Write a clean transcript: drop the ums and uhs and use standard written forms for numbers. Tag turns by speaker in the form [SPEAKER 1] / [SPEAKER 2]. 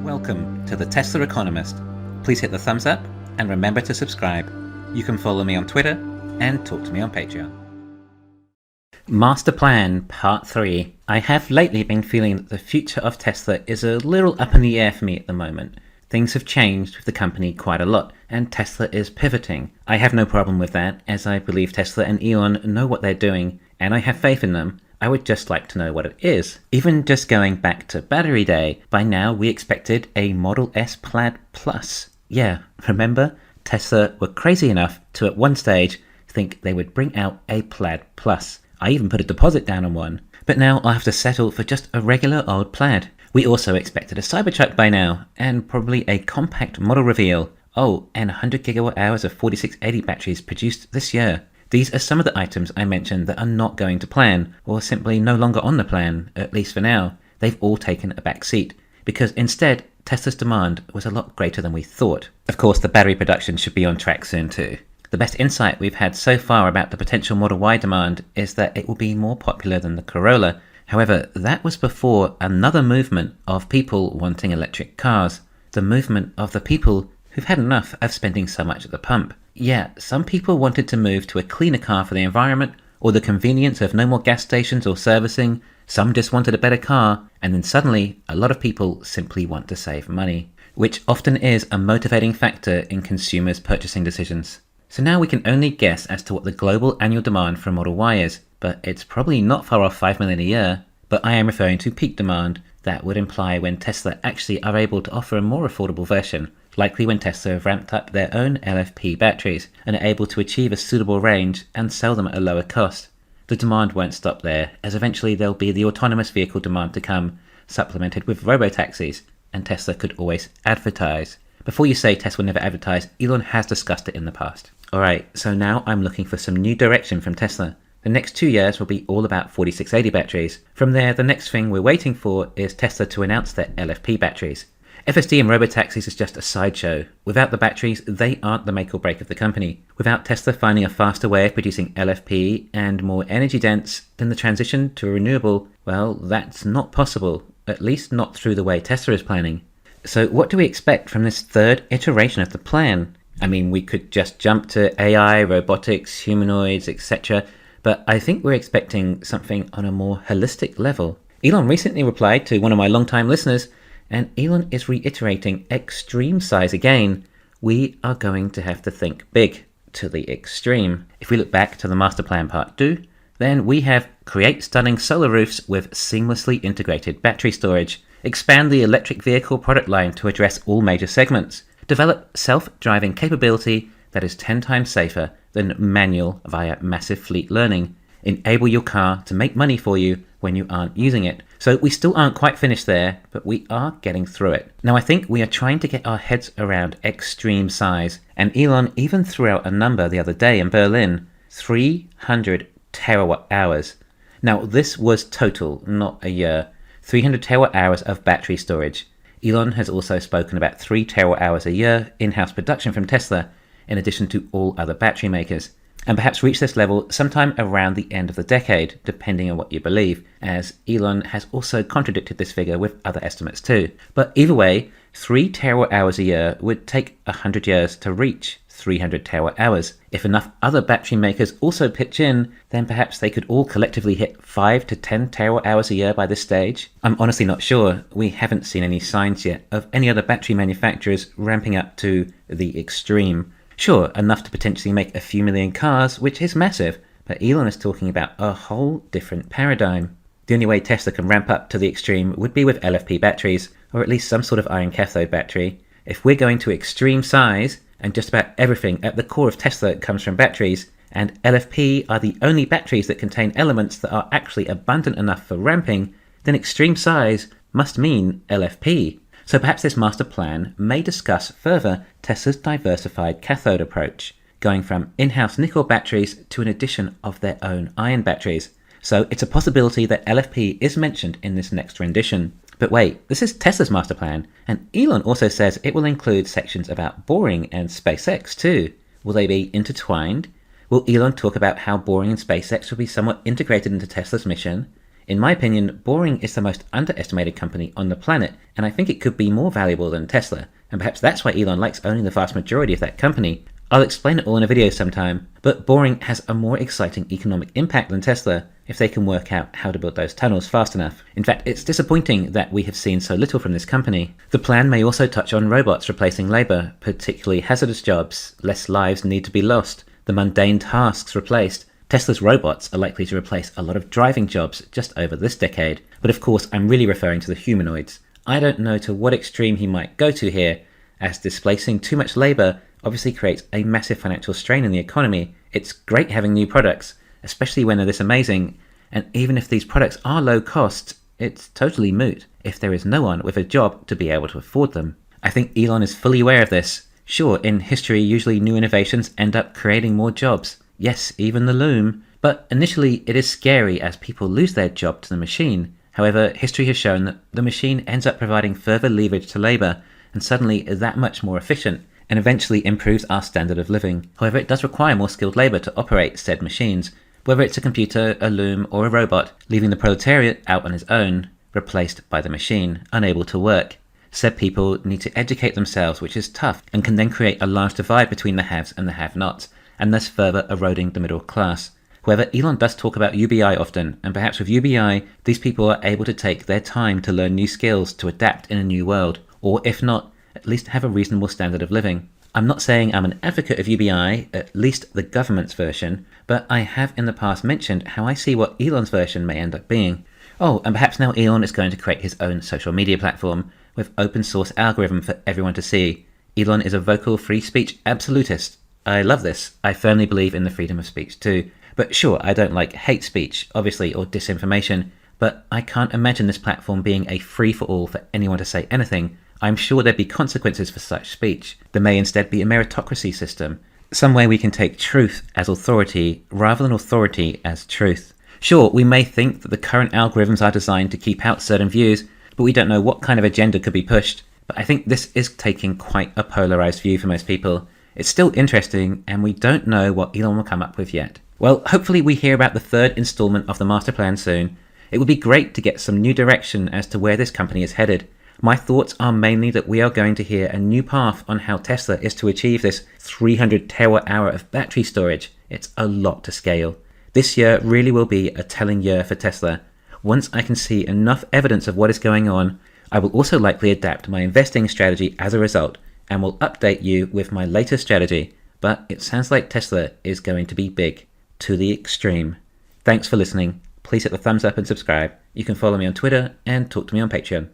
[SPEAKER 1] Welcome to the Tesla Economist. Please hit the thumbs up and remember to subscribe. You can follow me on Twitter and talk to me on Patreon. Master Plan Part 3. I have lately been feeling that the future of Tesla is a little up in the air for me at the moment. Things have changed with the company quite a lot, and Tesla is pivoting. I have no problem with that, as I believe Tesla and Elon know what they're doing, and I have faith in them. I would just like to know what it is. Even just going back to Battery Day, by now we expected a Model S Plaid Plus. Yeah, remember? Tesla were crazy enough to at one stage think they would bring out a Plaid Plus. I even put a deposit down on one. But now I'll have to settle for just a regular old Plaid. We also expected a Cybertruck by now, and probably a compact model reveal. Oh, and 100 gigawatt hours of 4680 batteries produced this year. These are some of the items I mentioned that are not going to plan, or simply no longer on the plan, at least for now. They've all taken a back seat, because instead, Tesla's demand was a lot greater than we thought. Of course, the battery production should be on track soon too. The best insight we've had so far about the potential Model Y demand is that it will be more popular than the Corolla. However, that was before another movement of people wanting electric cars. The movement of the people who've had enough of spending so much at the pump. Yeah, some people wanted to move to a cleaner car for the environment, or the convenience of no more gas stations or servicing. Some just wanted a better car, and then suddenly, a lot of people simply want to save money, which often is a motivating factor in consumers' purchasing decisions. So now we can only guess as to what the global annual demand for a Model Y is, but it's probably not far off 5 million a year. But I am referring to peak demand. That would imply when Tesla actually are able to offer a more affordable version, likely when Tesla have ramped up their own LFP batteries and are able to achieve a suitable range and sell them at a lower cost. The demand won't stop there, as eventually there'll be the autonomous vehicle demand to come, supplemented with robotaxis, and Tesla could always advertise. Before you say Tesla never advertised, Elon has discussed it in the past. Alright, so now I'm looking for some new direction from Tesla. The next 2 years will be all about 4680 batteries. From there, the next thing we're waiting for is Tesla to announce their LFP batteries. FSD and robotaxis is just a sideshow. Without the batteries, they aren't the make or break of the company. Without Tesla finding a faster way of producing LFP and more energy dense, then the transition to a renewable, well, that's not possible. At least not through the way Tesla is planning. So what do we expect from this third iteration of the plan? I mean, we could just jump to AI, robotics, humanoids, etc., but I think we're expecting something on a more holistic level. Elon recently replied to one of my longtime listeners, and Elon is reiterating extreme size again. We are going to have to think big, to the extreme. If we look back to the Master Plan Part 2, then we have create stunning solar roofs with seamlessly integrated battery storage, expand the electric vehicle product line to address all major segments, develop self-driving capability that is 10 times safer than manual via massive fleet learning, enable your car to make money for you when you aren't using it. So we still aren't quite finished there, but we are getting through it. Now I think we are trying to get our heads around extreme size, and Elon even threw out a number the other day in Berlin, 300 terawatt hours. Now this was total, not a year. 300 terawatt hours of battery storage. Elon has also spoken about 3 terawatt hours a year in-house production from Tesla, in addition to all other battery makers, and perhaps reach this level sometime around the end of the decade, depending on what you believe, as Elon has also contradicted this figure with other estimates too. But either way, 3 terawatt hours a year would take 100 years to reach 300 terawatt hours. If enough other battery makers also pitch in, then perhaps they could all collectively hit 5 to 10 terawatt hours a year by this stage. I'm honestly not sure. We haven't seen any signs yet of any other battery manufacturers ramping up to the extreme. Sure, enough to potentially make a few million cars, which is massive, but Elon is talking about a whole different paradigm. The only way Tesla can ramp up to the extreme would be with LFP batteries, or at least some sort of iron cathode battery. If we're going to extreme size, and just about everything at the core of Tesla comes from batteries, and LFP are the only batteries that contain elements that are actually abundant enough for ramping, then extreme size must mean LFP. So perhaps this master plan may discuss further Tesla's diversified cathode approach, going from in-house nickel batteries to an addition of their own iron batteries. So it's a possibility that LFP is mentioned in this next rendition. But wait, this is Tesla's master plan, and Elon also says it will include sections about boring and SpaceX too. Will they be intertwined? Will Elon talk about how boring and SpaceX will be somewhat integrated into Tesla's mission? In my opinion, Boring is the most underestimated company on the planet, and I think it could be more valuable than Tesla, and perhaps that's why Elon likes owning the vast majority of that company. I'll explain it all in a video sometime, but Boring has a more exciting economic impact than Tesla if they can work out how to build those tunnels fast enough. In fact, it's disappointing that we have seen so little from this company. The plan may also touch on robots replacing labour, particularly hazardous jobs. Less lives need to be lost, the mundane tasks replaced. Tesla's robots are likely to replace a lot of driving jobs just over this decade, but of course I'm really referring to the humanoids. I don't know to what extreme he might go to here, as displacing too much labour obviously creates a massive financial strain in the economy. It's great having new products, especially when they're this amazing, and even if these products are low cost, it's totally moot if there is no one with a job to be able to afford them. I think Elon is fully aware of this. Sure, in history usually new innovations end up creating more jobs. Yes, even the loom. But initially it is scary as people lose their job to the machine. However, history has shown that the machine ends up providing further leverage to labour, and suddenly is that much more efficient, and eventually improves our standard of living. However, it does require more skilled labour to operate said machines, whether it's a computer, a loom, or a robot, leaving the proletariat out on his own, replaced by the machine, unable to work. Said people need to educate themselves, which is tough, and can then create a large divide between the haves and the have-nots, and thus further eroding the middle class. However, Elon does talk about UBI often, and perhaps with UBI, these people are able to take their time to learn new skills to adapt in a new world, or if not, at least have a reasonable standard of living. I'm not saying I'm an advocate of UBI, at least the government's version, but I have in the past mentioned how I see what Elon's version may end up being. Oh, and perhaps now Elon is going to create his own social media platform with open source algorithm for everyone to see. Elon is a vocal free speech absolutist. I love this. I firmly believe in the freedom of speech too. But sure, I don't like hate speech, obviously, or disinformation, but I can't imagine this platform being a free-for-all for anyone to say anything. I'm sure there'd be consequences for such speech. There may instead be a meritocracy system, some way we can take truth as authority rather than authority as truth. Sure, we may think that the current algorithms are designed to keep out certain views, but we don't know what kind of agenda could be pushed. But I think this is taking quite a polarized view for most people. It's still interesting, and we don't know what Elon will come up with yet. Well, hopefully we hear about the third installment of the master plan soon. It would be great to get some new direction as to where this company is headed. My thoughts are mainly that we are going to hear a new path on how Tesla is to achieve this 300 terawatt-hour of battery storage. It's a lot to scale. This year really will be a telling year for Tesla. Once I can see enough evidence of what is going on, I will also likely adapt my investing strategy as a result, and will update you with my latest strategy. But it sounds like Tesla is going to be big, to the extreme. Thanks for listening. Please hit the thumbs up and subscribe. You can follow me on Twitter and talk to me on Patreon.